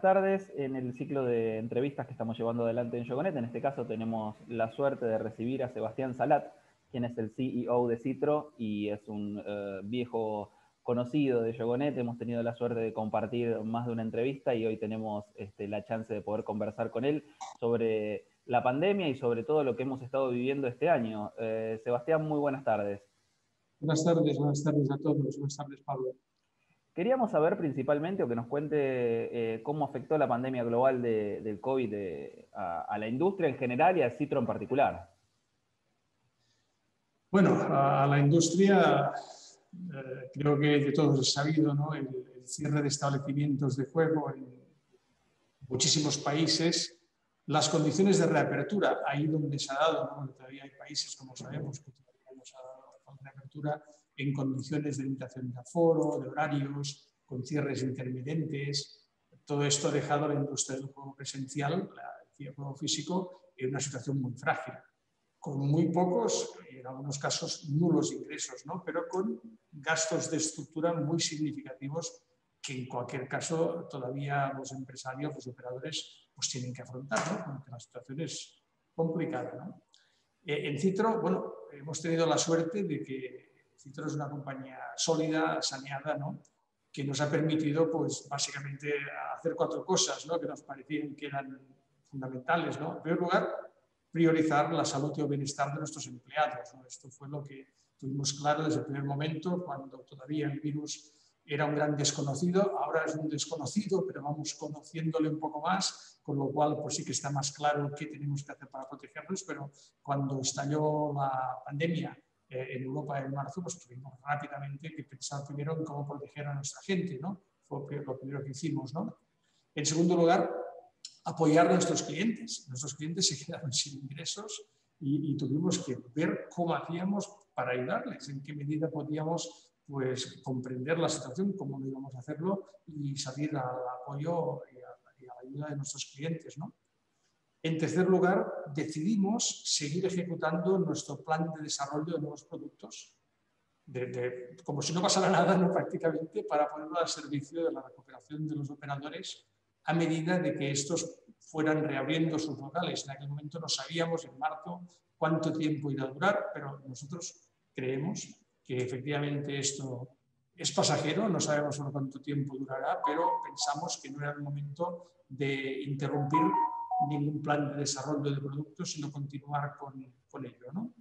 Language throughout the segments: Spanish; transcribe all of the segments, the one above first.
buenas tardes. En el ciclo de entrevistas que estamos llevando adelante en Yogonet, en este caso tenemos la suerte de recibir a Sebastián Salat, quien es el CEO de Citro y es un viejo conocido de Yogonet. Hemos tenido la suerte de compartir más de una entrevista y hoy tenemos la chance de poder conversar con él sobre la pandemia y sobre todo lo que hemos estado viviendo este año. Sebastián, muy buenas tardes. Buenas tardes a todos. Buenas tardes, Pablo. Queríamos saber principalmente o que nos cuente cómo afectó la pandemia global del COVID a la industria en general y a Citro en particular. Bueno, a la industria creo que todos es sabido, ¿no? El cierre de establecimientos de juego en muchísimos países, las condiciones de reapertura, ahí donde se ha dado, ¿no? Todavía hay países, como sabemos, que todavía no se ha dado la reapertura en condiciones de limitación de aforo, de horarios, con cierres intermitentes. Todo esto ha dejado a la industria del juego presencial, el juego físico, en una situación muy frágil, con muy pocos, en algunos casos nulos ingresos, ¿no? Pero con gastos de estructura muy significativos que en cualquier caso todavía los empresarios, los operadores, pues tienen que afrontar, ¿no? Porque la situación es complicada, ¿no? En Citro, bueno, hemos tenido la suerte de que Citro es una compañía sólida, saneada, ¿no? Que nos ha permitido, pues, básicamente hacer 4 cosas, ¿no? Que nos parecían que eran fundamentales, ¿no? En primer lugar, priorizar la salud y el bienestar de nuestros empleados, ¿no? Esto fue lo que tuvimos claro desde el primer momento, cuando todavía el virus era un gran desconocido, ahora es un desconocido, pero vamos conociéndole un poco más, con lo cual pues sí que está más claro qué tenemos que hacer para protegernos, pero cuando estalló la pandemia en Europa en marzo, pues tuvimos rápidamente que pensar primero en cómo proteger a nuestra gente, ¿no? Fue lo primero que hicimos, ¿no? En segundo lugar, apoyar a nuestros clientes. Nuestros clientes se quedaron sin ingresos y tuvimos que ver cómo hacíamos para ayudarles, en qué medida podíamos pues, comprender la situación, cómo no íbamos a hacerlo y salir al apoyo y a la ayuda de nuestros clientes, ¿no? En tercer lugar, decidimos seguir ejecutando nuestro plan de desarrollo de nuevos productos, como si no pasara nada, ¿no? Prácticamente, para ponerlo al servicio de la recuperación de los operadores a medida de que estos fueran reabriendo sus locales. En aquel momento no sabíamos, en marzo, cuánto tiempo iba a durar, pero nosotros creemos que efectivamente esto es pasajero, no sabemos por cuánto tiempo durará, pero pensamos que no era el momento de interrumpir ningún plan de desarrollo de productos, sino continuar con ello, ¿no?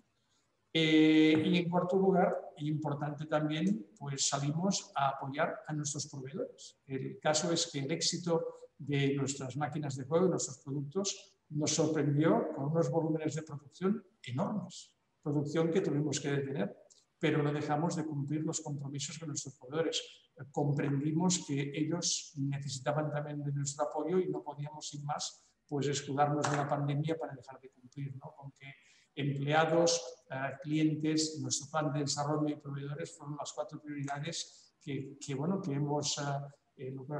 Y en cuarto lugar, y importante también, pues salimos a apoyar a nuestros proveedores. El caso es que el éxito de nuestras máquinas de juego, de nuestros productos, nos sorprendió con unos volúmenes de producción enormes. Producción que tuvimos que detener, pero no dejamos de cumplir los compromisos con nuestros proveedores. Comprendimos que ellos necesitaban también de nuestro apoyo y no podíamos, sin más, pues escudarnos de la pandemia para dejar de cumplir, ¿no? Con que empleados, clientes, nuestro plan de desarrollo y proveedores fueron las 4 prioridades que hemos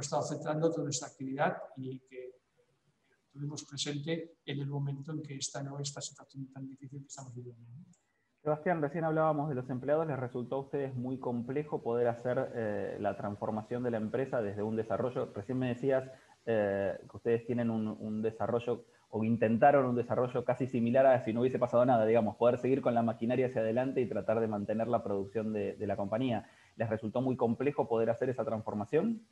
estado centrando toda nuestra actividad y que tuvimos presente en el momento en que estalló esta situación tan difícil que estamos viviendo. Sebastián, recién hablábamos de los empleados. ¿Les resultó a ustedes muy complejo poder hacer la transformación de la empresa desde un desarrollo? Recién me decías que ustedes tienen un desarrollo o intentaron un desarrollo casi similar a si no hubiese pasado nada, digamos, poder seguir con la maquinaria hacia adelante y tratar de mantener la producción de la compañía. ¿Les resultó muy complejo poder hacer esa transformación?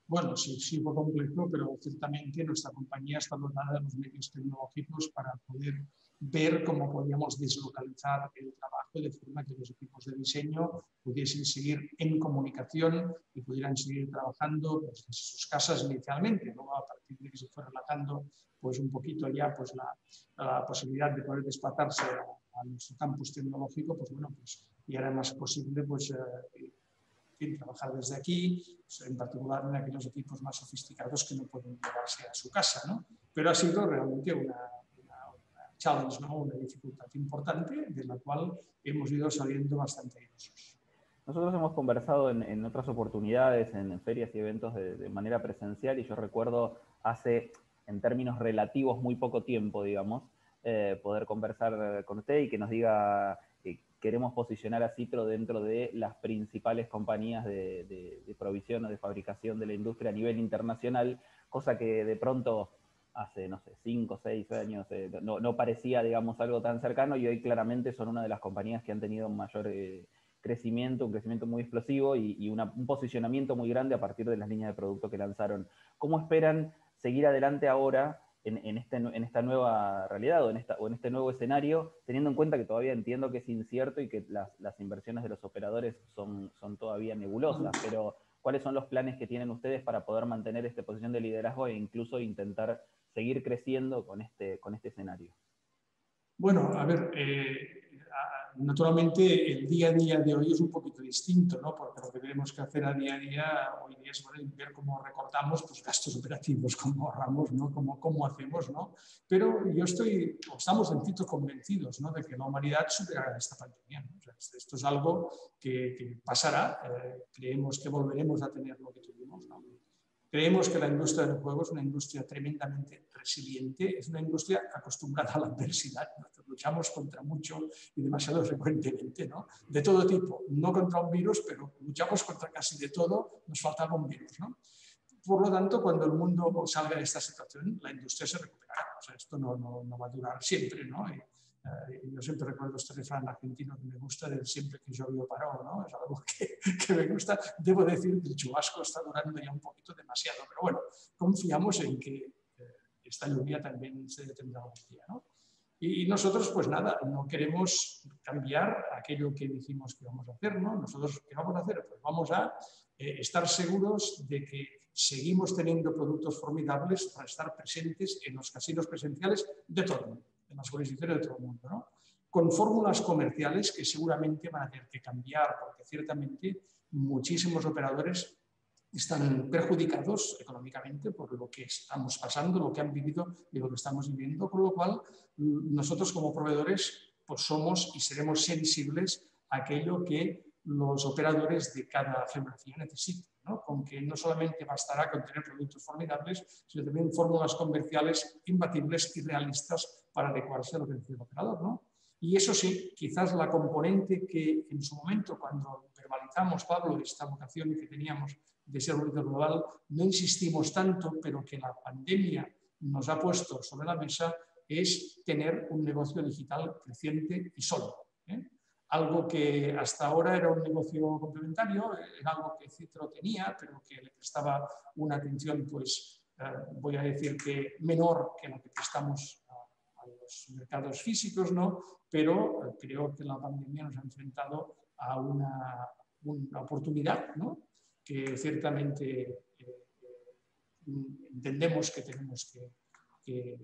Bueno, sí fue complejo, pero ciertamente nuestra compañía está dotada de los medios tecnológicos para poder ver cómo podíamos deslocalizar el trabajo de forma que los equipos de diseño pudiesen seguir en comunicación y pudieran seguir trabajando pues, desde sus casas inicialmente. Luego, a partir de que se fue relajando pues, un poquito ya pues, la posibilidad de poder desplazarse a nuestro campus tecnológico, pues bueno, pues ya era más posible pues, trabajar desde aquí, en particular en aquellos equipos más sofisticados que no pueden llevarse a su casa, ¿no? Pero ha sido realmente una challenge, ¿no? Una dificultad importante de la cual hemos ido saliendo bastante airosos. Nosotros hemos conversado en otras oportunidades, en ferias y eventos de manera presencial, y yo recuerdo hace, en términos relativos, muy poco tiempo, digamos, poder conversar con usted y que nos diga queremos posicionar a Citro dentro de las principales compañías de provisión o de fabricación de la industria a nivel internacional, cosa que de pronto hace, no sé, 5 o 6 años no parecía, digamos, algo tan cercano, y hoy claramente son una de las compañías que han tenido un mayor crecimiento, un crecimiento muy explosivo y un posicionamiento muy grande a partir de las líneas de producto que lanzaron. ¿Cómo esperan seguir adelante ahora en esta nueva realidad o en este nuevo escenario, teniendo en cuenta que todavía entiendo que es incierto y que las inversiones de los operadores son todavía nebulosas, pero ¿cuáles son los planes que tienen ustedes para poder mantener esta posición de liderazgo e incluso intentar seguir creciendo con este escenario? Bueno, a ver, naturalmente el día a día de hoy es un poquito distinto, ¿no? Porque lo que tenemos que hacer a día hoy día es ver cómo recortamos pues, gastos operativos, cómo ahorramos, ¿no? Cómo hacemos, ¿no? Pero estamos en Citro convencidos, ¿no? De que la humanidad superará esta pandemia, ¿no? O sea, esto es algo que pasará, creemos que volveremos a tener lo que tuvimos, ¿no? Creemos que la industria del juego es una industria tremendamente resiliente, es una industria acostumbrada a la adversidad. Nosotros luchamos contra mucho y demasiado frecuentemente, ¿no? De todo tipo, no contra un virus, pero luchamos contra casi de todo, nos faltaba un virus, ¿no? Por lo tanto, cuando el mundo salga de esta situación, la industria se recuperará. O sea, esto no va a durar siempre, ¿no? Yo siempre recuerdo este refrán argentino que me gusta, del siempre que llovió paró, ¿no? Es algo que me gusta. Debo decir que el chubasco está durando ya un poquito demasiado, pero bueno, confiamos en que esta lluvia también se detendrá un día, ¿no? Y nosotros, pues nada, no queremos cambiar aquello que dijimos que íbamos a hacer, ¿no? Nosotros, ¿qué vamos a hacer? Pues vamos a estar seguros de que seguimos teniendo productos formidables para estar presentes en los casinos presenciales de todo el mundo, en las jurisdicciones de todo el mundo, ¿no? Con fórmulas comerciales que seguramente van a tener que cambiar, porque ciertamente muchísimos operadores están perjudicados económicamente por lo que estamos pasando, lo que han vivido y lo que estamos viviendo, con lo cual nosotros como proveedores pues somos y seremos sensibles a aquello que los operadores de cada geografía necesitan, ¿no? Con que no solamente bastará con tener productos formidables, sino también fórmulas comerciales imbatibles y realistas para adecuarse a lo que necesita el operador, ¿no? Y eso sí, quizás la componente que en su momento, cuando verbalizamos, Pablo, esta vocación que teníamos de ser un líder global, no insistimos tanto, pero que la pandemia nos ha puesto sobre la mesa, es tener un negocio digital creciente y sólido, ¿eh? Algo que hasta ahora era un negocio complementario, era algo que Citro tenía, pero que le prestaba una atención, pues, voy a decir que menor que la que prestamos a los mercados físicos, ¿no? Pero creo que la pandemia nos ha enfrentado a una oportunidad, ¿no? Que ciertamente entendemos que tenemos que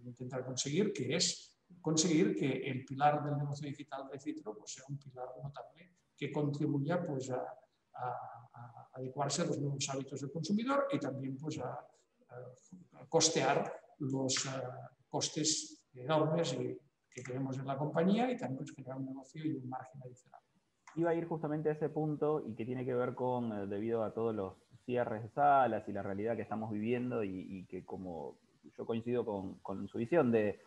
intentar conseguir, que es conseguir que el pilar del negocio digital de Citro pues, sea un pilar notable que contribuya pues, a adecuarse a los nuevos hábitos del consumidor y también pues, a costear los costes enormes que tenemos en la compañía y también pues, generar un negocio y un margen adicional. Iba a ir justamente a ese punto y que tiene que ver con, debido a todos los cierres de salas y la realidad que estamos viviendo y que como yo coincido con su visión de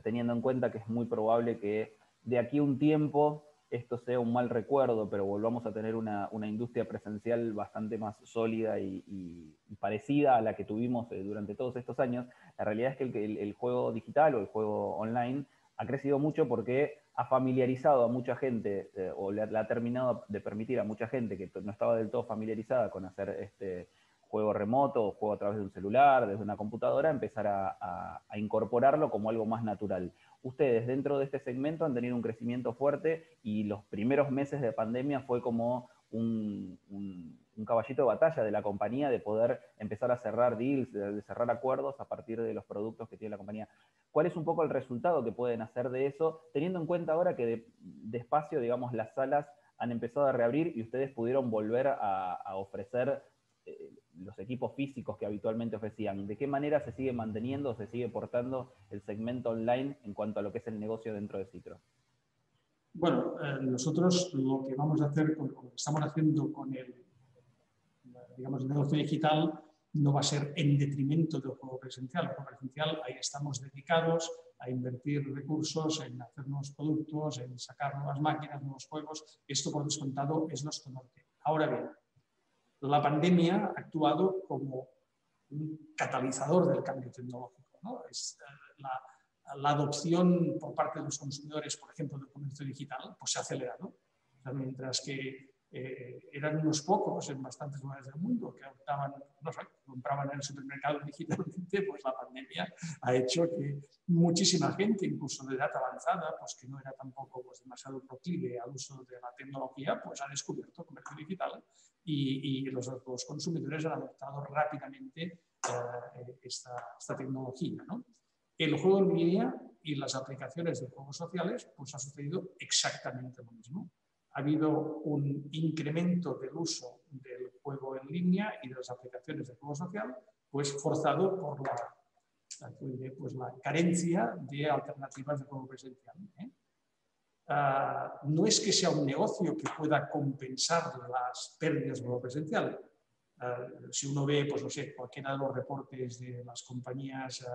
teniendo en cuenta que es muy probable que de aquí a un tiempo esto sea un mal recuerdo, pero volvamos a tener una industria presencial bastante más sólida y parecida a la que tuvimos durante todos estos años. La realidad es que el juego digital o el juego online ha crecido mucho porque ha familiarizado a mucha gente o le ha terminado de permitir a mucha gente que no estaba del todo familiarizada con hacer este juego remoto o juego a través de un celular, desde una computadora, empezar a incorporarlo como algo más natural. Ustedes dentro de este segmento han tenido un crecimiento fuerte y los primeros meses de pandemia fue como un caballito de batalla de la compañía de poder empezar a cerrar deals, de cerrar acuerdos a partir de los productos que tiene la compañía. ¿Cuál es un poco el resultado que pueden hacer de eso, teniendo en cuenta ahora que despacio, digamos, las salas han empezado a reabrir y ustedes pudieron volver a ofrecer los equipos físicos que habitualmente ofrecían? ¿De qué manera se sigue manteniendo, se sigue portando el segmento online en cuanto a lo que es el negocio dentro de Citro? Bueno, nosotros lo que vamos a hacer, lo que estamos haciendo con el negocio digital, no va a ser en detrimento del juego presencial. El juego presencial, ahí estamos dedicados a invertir recursos, en hacer nuevos productos, en sacar nuevas máquinas, nuevos juegos. Esto, por descontado, es nuestro norte. Ahora bien, la pandemia ha actuado como un catalizador del cambio tecnológico, ¿no? La adopción por parte de los consumidores, por ejemplo, del comercio digital, pues se ha acelerado. O sea, mientras que eran unos pocos en bastantes lugares del mundo que adoptaban, no sé, compraban en el supermercado digitalmente, pues la pandemia ha hecho que muchísima gente, incluso de edad avanzada, pues que no era tampoco pues, demasiado proclive al uso de la tecnología, pues ha descubierto el comercio digital y los consumidores han adoptado rápidamente esta tecnología, ¿no? El juego en línea y las aplicaciones de juegos sociales, pues ha sucedido exactamente lo mismo. Ha habido un incremento del uso del juego en línea y de las aplicaciones de juego social, pues forzado por la carencia de alternativas de juego presencial. No es que sea un negocio que pueda compensar las pérdidas de juego presencial. Si uno ve, pues no sé, cualquiera de los reportes de las compañías,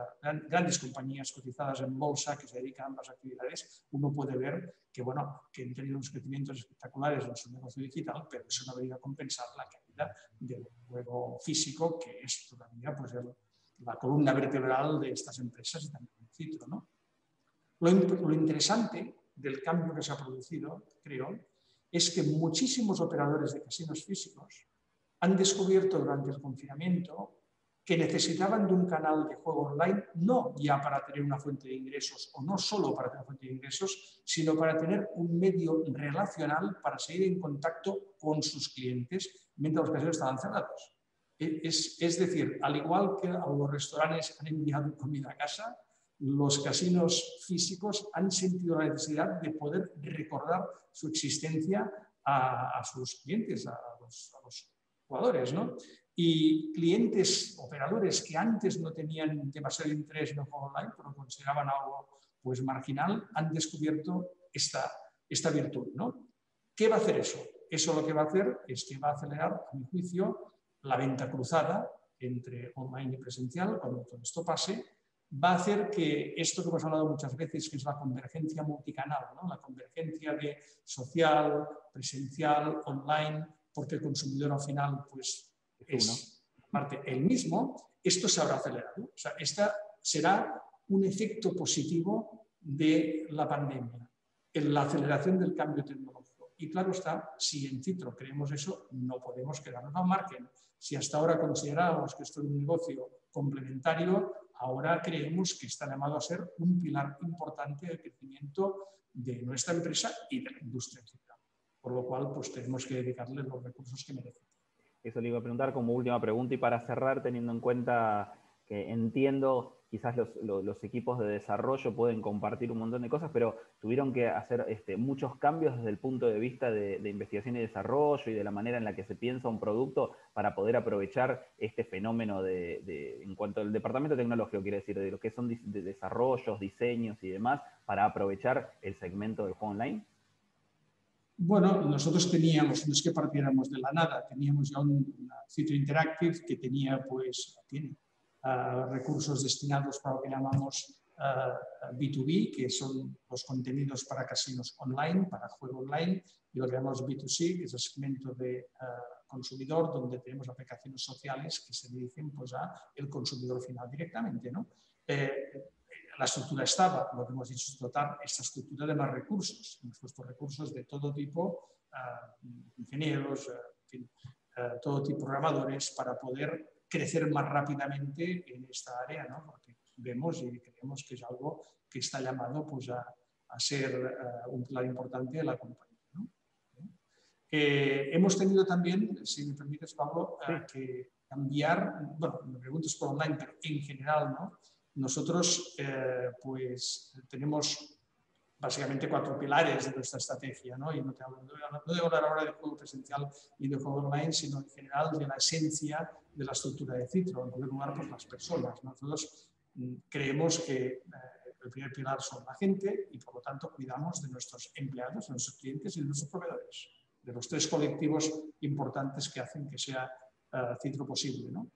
grandes compañías cotizadas en bolsa que se dedican a ambas actividades, uno puede ver que, bueno, que han tenido unos crecimientos espectaculares en su negocio digital, pero eso no ha venido a compensar la caída del juego físico, que es todavía pues, la columna vertebral de estas empresas y también el Citro, ¿no? Lo interesante del cambio que se ha producido, creo, es que muchísimos operadores de casinos físicos han descubierto durante el confinamiento que necesitaban de un canal de juego online no ya para tener una fuente de ingresos o no solo para tener una fuente de ingresos, sino para tener un medio relacional para seguir en contacto con sus clientes mientras los casinos estaban cerrados. Es decir, al igual que los restaurantes han enviado comida a casa, los casinos físicos han sentido la necesidad de poder recordar su existencia a sus clientes, a los jugadores, ¿no? Y clientes, operadores que antes no tenían demasiado interés en el juego online, pero consideraban algo pues, marginal, han descubierto esta virtud, ¿no? ¿Qué va a hacer eso? Eso lo que va a hacer es que va a acelerar, a mi juicio, la venta cruzada entre online y presencial. Cuando todo esto pase, va a hacer que esto que hemos hablado muchas veces, que es la convergencia multicanal, ¿no? La convergencia de social, presencial, online, porque el consumidor al final pues, es parte el mismo, esto se habrá acelerado. O sea, esta será un efecto positivo de la pandemia, en la aceleración del cambio tecnológico. Y claro está, si en Citro creemos eso, no podemos quedarnos al margen. Si hasta ahora considerábamos que esto es un negocio complementario, ahora creemos que está llamado a ser un pilar importante del crecimiento de nuestra empresa y de la industria en general. Por lo cual, pues tenemos que dedicarle los recursos que merecen. Eso le iba a preguntar como última pregunta y para cerrar, teniendo en cuenta que entiendo, quizás los equipos de desarrollo pueden compartir un montón de cosas, pero tuvieron que hacer muchos cambios desde el punto de vista de investigación y desarrollo y de la manera en la que se piensa un producto para poder aprovechar este fenómeno en cuanto al departamento tecnológico, quiere decir, de lo que son de desarrollos, diseños y demás, para aprovechar el segmento del juego online. Bueno, nosotros teníamos, no es que partiéramos de la nada, teníamos ya un Citro Interactive que tenía, pues, tiene recursos destinados para lo que llamamos B2B, que son los contenidos para casinos online, para juego online, y lo que llamamos B2C, que es el segmento de consumidor, donde tenemos aplicaciones sociales que se dirigen pues, al consumidor final directamente, ¿no? La estructura estaba, lo que hemos dicho es dotar esta estructura de más recursos. Hemos puesto recursos de todo tipo, ingenieros, en fin, todo tipo de programadores para poder crecer más rápidamente en esta área, ¿no? Porque vemos y creemos que es algo que está llamado pues, a ser un pilar importante de la compañía, ¿no? Hemos tenido también, si me permites, Pablo, que cambiar, bueno, me preguntas por online, pero en general, ¿no? Nosotros pues, tenemos básicamente 4 pilares de nuestra estrategia, ¿no? Y no debo hablar ahora de juego presencial y de juego online, sino en general de la esencia de la estructura de Citro. En primer lugar, pues las personas. Nosotros creemos que el primer pilar son la gente y por lo tanto cuidamos de nuestros empleados, de nuestros clientes y de nuestros proveedores, de los 3 colectivos importantes que hacen que sea Citro posible, ¿no?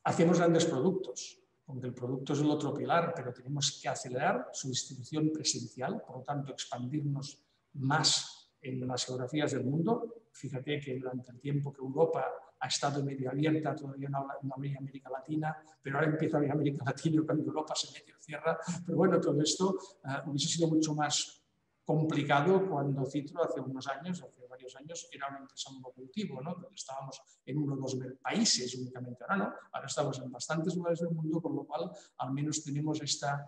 Hacemos grandes productos, aunque el producto es el otro pilar, pero tenemos que acelerar su distribución presencial, por lo tanto expandirnos más en las geografías del mundo. Fíjate que durante el tiempo que Europa ha estado medio abierta, todavía no abría América Latina, pero ahora empieza a abrir América Latina cuando Europa se medio cierra. Pero bueno, todo esto hubiese sido mucho más complicado cuando Citro hace unos años, hace varios años, era una empresa monocultivo, ¿no? Donde estábamos en 1 o 2 países únicamente, ahora no, ahora estamos en bastantes lugares del mundo, con lo cual al menos tenemos esta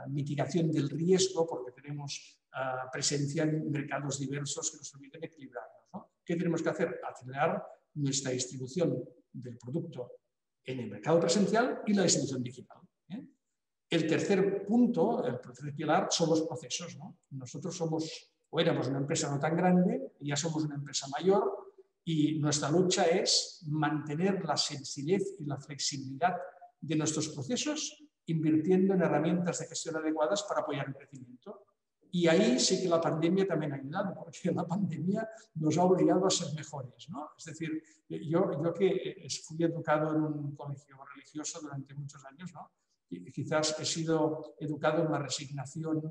mitigación del riesgo porque tenemos presencia en mercados diversos que nos permiten equilibrarnos, ¿no? ¿Qué tenemos que hacer? Acelerar nuestra distribución del producto en el mercado presencial y la distribución digital. El tercer punto, el tercer pilar, son los procesos, ¿no? Nosotros somos, o éramos una empresa no tan grande, ya somos una empresa mayor y nuestra lucha es mantener la sencillez y la flexibilidad de nuestros procesos, invirtiendo en herramientas de gestión adecuadas para apoyar el crecimiento. Y ahí sí que la pandemia también ha ayudado, porque la pandemia nos ha obligado a ser mejores, ¿no? Es decir, yo que fui educado en un colegio religioso durante muchos años, ¿no? Y quizás he sido educado en la resignación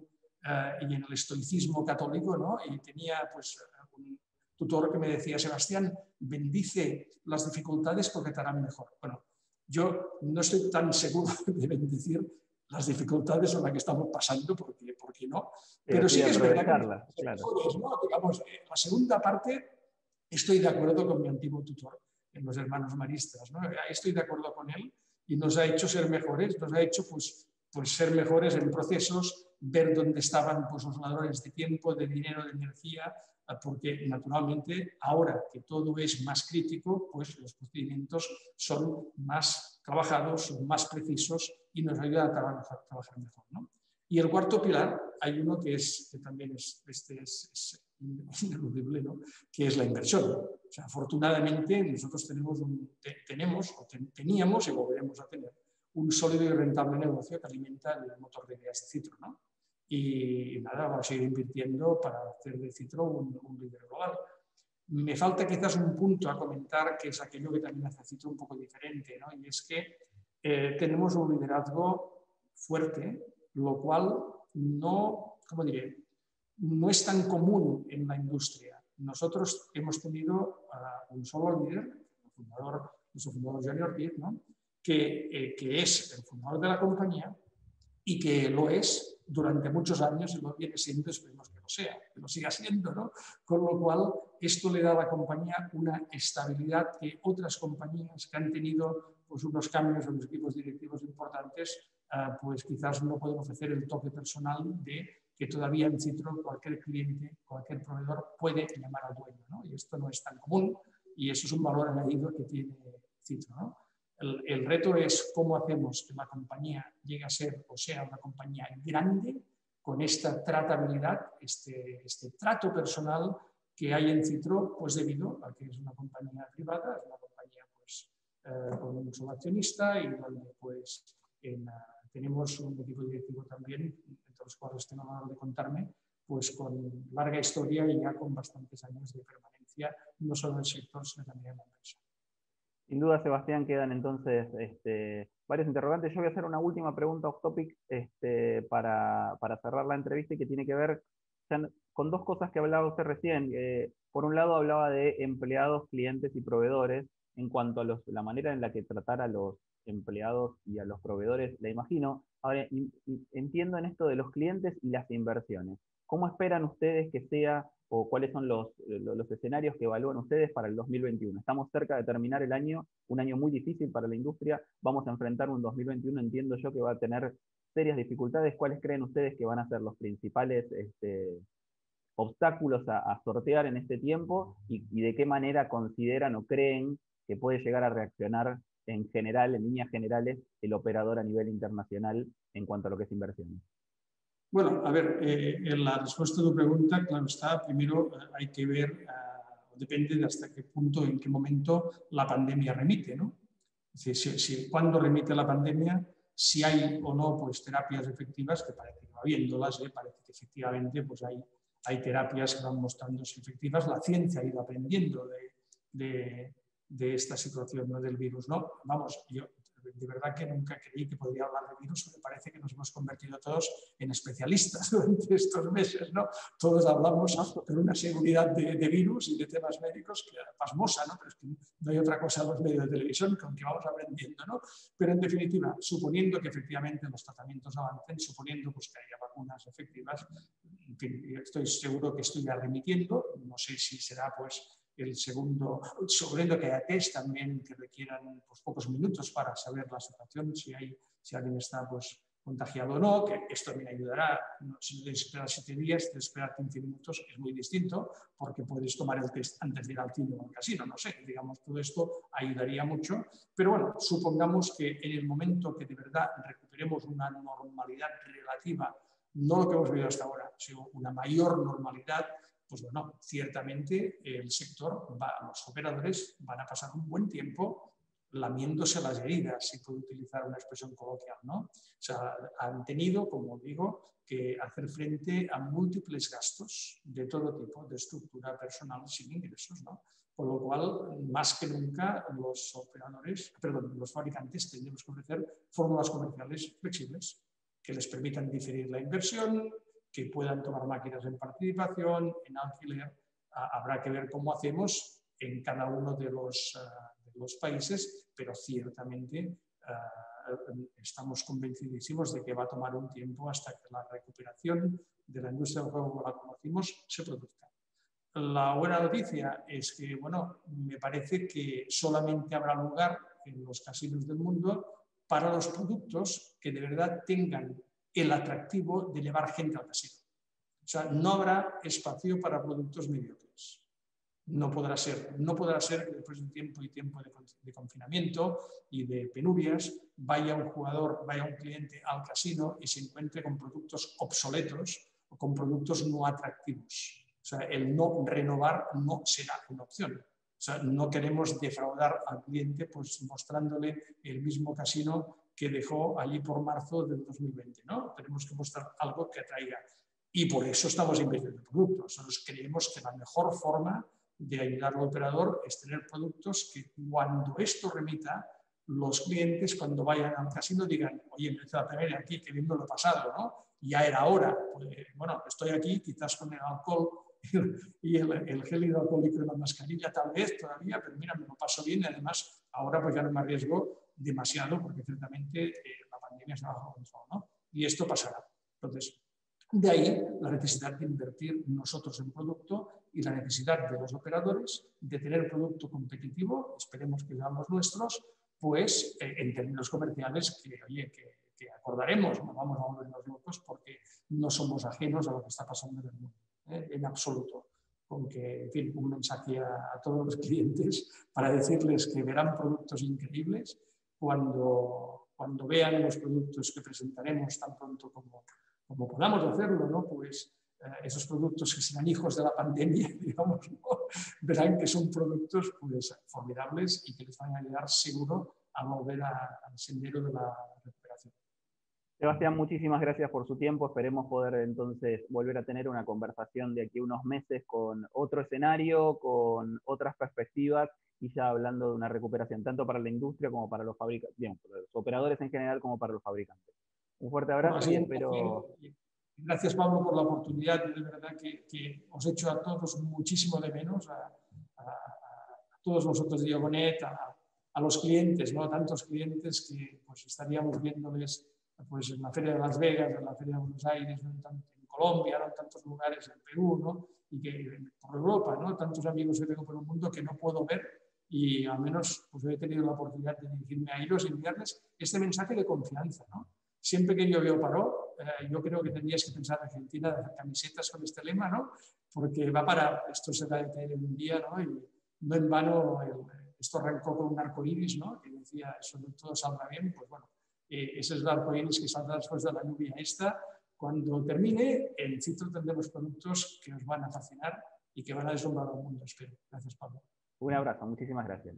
y en el estoicismo católico, ¿no? Y tenía pues un tutor que me decía, Sebastián, bendice las dificultades porque te harán mejor. Bueno, yo no estoy tan seguro de bendecir las dificultades en las que estamos pasando, porque no. Pero sí que es verdad que claro. ¿no? Digamos, la segunda parte estoy de acuerdo con mi antiguo tutor en los hermanos maristas, ¿no? Estoy de acuerdo con él y nos ha hecho ser mejores, nos ha hecho pues ser mejores en procesos, ver dónde estaban pues, los ladrones de tiempo, de dinero, de energía, porque naturalmente ahora que todo es más crítico, pues los procedimientos son más trabajados, son más precisos y nos ayuda a trabajar mejor, ¿no? Y el cuarto pilar, hay uno que también es ineludible, ¿no? Que es la inversión. O sea, afortunadamente nosotros teníamos y volveremos a tener un sólido y rentable negocio que alimenta el motor de ideas de Citro, ¿no? Y nada, vamos a seguir invirtiendo para hacer de Citro un líder global. Me falta quizás un punto a comentar, que es aquello que también hace a Citro un poco diferente, ¿no? Y es que tenemos un liderazgo fuerte, lo cual no, ¿cómo diré?, no es tan común en la industria. Nosotros hemos tenido un solo líder, nuestro fundador Johnny Ortiz, ¿no? que es el fundador de la compañía y que lo es durante muchos años y lo viene siendo, esperemos que lo sea, que lo siga siendo, ¿no? Con lo cual, esto le da a la compañía una estabilidad que otras compañías que han tenido pues, unos cambios en los equipos directivos importantes, pues quizás no pueden ofrecer el toque personal de que todavía en Citro cualquier cliente, cualquier proveedor puede llamar al dueño, ¿no? Y esto no es tan común y eso es un valor añadido que tiene Citro, ¿no? El reto es cómo hacemos que la compañía llegue a ser o sea una compañía grande con esta tratabilidad, este trato personal que hay en Citro, pues debido a que es una compañía privada, es una compañía pues, con un solo accionista y donde pues, tenemos un equipo directivo también, entre los cuales tengo la honor de contarme, pues con larga historia y ya con bastantes años de permanencia, no solo en el sector, sino también en la empresa. Sin duda, Sebastián, quedan entonces varios interrogantes. Yo voy a hacer una última pregunta off topic para cerrar la entrevista y que tiene que ver con dos cosas que hablaba usted recién. Por un lado, hablaba de empleados, clientes y proveedores. En cuanto a la manera en la que tratar a los empleados y a los proveedores, la imagino. Ahora, entiendo en esto de los clientes y las inversiones. ¿Cómo esperan ustedes que sea o cuáles son los escenarios que evalúan ustedes para el 2021? Estamos cerca de terminar el año, un año muy difícil para la industria. Vamos a enfrentar un 2021, entiendo yo, que va a tener serias dificultades. ¿Cuáles creen ustedes que van a ser los principales obstáculos a sortear en este tiempo y de qué manera consideran o creen que puede llegar a reaccionar en general, en líneas generales, el operador a nivel internacional en cuanto a lo que es inversión? Bueno, a ver, en la respuesta a tu pregunta, claro está, primero hay que ver, depende de hasta qué punto, en qué momento la pandemia remite, ¿no? Es decir, cuándo remite la pandemia, si hay o no pues, terapias efectivas, que parece que va viéndolas, parece que efectivamente pues, hay terapias que van mostrándose efectivas, la ciencia ha ido aprendiendo de esta situación, ¿no? Del virus, ¿no? Vamos, yo de verdad que nunca creí que podría hablar de virus, me parece que nos hemos convertido todos en especialistas durante estos meses, ¿no? Todos hablamos con una seguridad de virus y de temas médicos que pasmosa, ¿no? Pero es que no hay otra cosa en los medios de televisión con que vamos aprendiendo, ¿no? Pero en definitiva, suponiendo que efectivamente los tratamientos avancen, suponiendo pues, que haya vacunas efectivas, en fin, estoy seguro que esto irá remitiendo, no sé si será pues el segundo, suponiendo que haya test también que requieran pues, pocos minutos para saber la situación, si alguien está pues, contagiado o no, que esto también ayudará. No, si tienes que esperar 7 días, tienes que esperar 15 minutos, es muy distinto, porque puedes tomar el test antes de ir al cine o al casino, no sé, digamos, todo esto ayudaría mucho. Pero bueno, supongamos que en el momento que de verdad recuperemos una normalidad relativa, no lo que hemos vivido hasta ahora, sino una mayor normalidad, pues bueno, ciertamente el sector, los operadores van a pasar un buen tiempo lamiéndose las heridas, si puedo utilizar una expresión coloquial, ¿no? O sea, han tenido, como digo, que hacer frente a múltiples gastos de todo tipo, de estructura personal sin ingresos, ¿no? Por lo cual, más que nunca, los fabricantes tenemos que ofrecer fórmulas comerciales flexibles que les permitan diferir la inversión, que puedan tomar máquinas en participación, en alquiler. Habrá que ver cómo hacemos en cada uno de los países, pero ciertamente estamos convencidísimos de que va a tomar un tiempo hasta que la recuperación de la industria del juego como la conocimos se produzca. La buena noticia es que, bueno, me parece que solamente habrá lugar en los casinos del mundo para los productos que de verdad tengan el atractivo de llevar gente al casino. O sea, no habrá espacio para productos mediocres. No podrá ser que después de un tiempo y tiempo de confinamiento y de penurias vaya un jugador, vaya un cliente al casino y se encuentre con productos obsoletos o con productos no atractivos. O sea, el no renovar no será una opción. O sea, no queremos defraudar al cliente pues, mostrándole el mismo casino que dejó allí por marzo del 2020, ¿no? Tenemos que mostrar algo que atraiga. Y por eso estamos invirtiendo en productos. Nosotros creemos que la mejor forma de ayudar al operador es tener productos que cuando esto remita, los clientes cuando vayan al casino digan, oye, empecé a tener aquí, que bien me lo he pasado, ¿no? Ya era hora. Pues, bueno, estoy aquí quizás con el alcohol y el gel hidroalcohólico y la mascarilla tal vez todavía, pero mira, me lo paso bien y además ahora pues ya no me arriesgo demasiado porque ciertamente la pandemia está bajo control, ¿no? Y esto pasará. Entonces, de ahí la necesidad de invertir nosotros en producto y la necesidad de los operadores de tener producto competitivo, esperemos que sean los nuestros, pues en términos comerciales que, oye, que acordaremos, no vamos a volvernos locos porque no somos ajenos a lo que está pasando en el mundo, en absoluto. Con que, en fin, un mensaje a todos los clientes para decirles que verán productos increíbles cuando vean los productos que presentaremos tan pronto como podamos hacerlo, ¿no? Pues esos productos que serán hijos de la pandemia, digamos, ¿no? Verán que son productos pues, formidables y que les van a ayudar seguro a volver al sendero de la recuperación. Sebastián, muchísimas gracias por su tiempo. Esperemos poder entonces volver a tener una conversación de aquí a unos meses con otro escenario, con otras perspectivas y ya hablando de una recuperación, tanto para la industria como para los fabricantes, bien, para los operadores en general como para los fabricantes. Un fuerte abrazo y espero... Gracias, Pablo, por la oportunidad. De verdad que os echo a todos muchísimo de menos, a todos vosotros de Yogonet, a los clientes, ¿no? A tantos clientes que pues, estaríamos viéndoles pues, en la Feria de Las Vegas, en la Feria de Buenos Aires, ¿no? En Colombia, ¿no? En tantos lugares, en Perú, ¿no? Y que por Europa, ¿no? Tantos amigos que tengo por el mundo que no puedo ver y al menos pues, he tenido la oportunidad de dirigirme a ellos y enviarles este mensaje de confianza, ¿no? Siempre que yo veo Paró, yo creo que tendrías que pensar en Argentina de hacer camisetas con este lema, ¿no? Porque va para, esto se va a detener en un día, ¿no? Y no en vano esto arrancó con un arco iris, ¿no? Que decía, eso todo saldrá bien, pues bueno, ese es el arco iris que saldrá después de la lluvia esta. Cuando termine, en Citro tendremos productos que os van a fascinar y que van a deslumbrar al mundo, espero. Gracias, Pablo. Un abrazo, muchísimas gracias.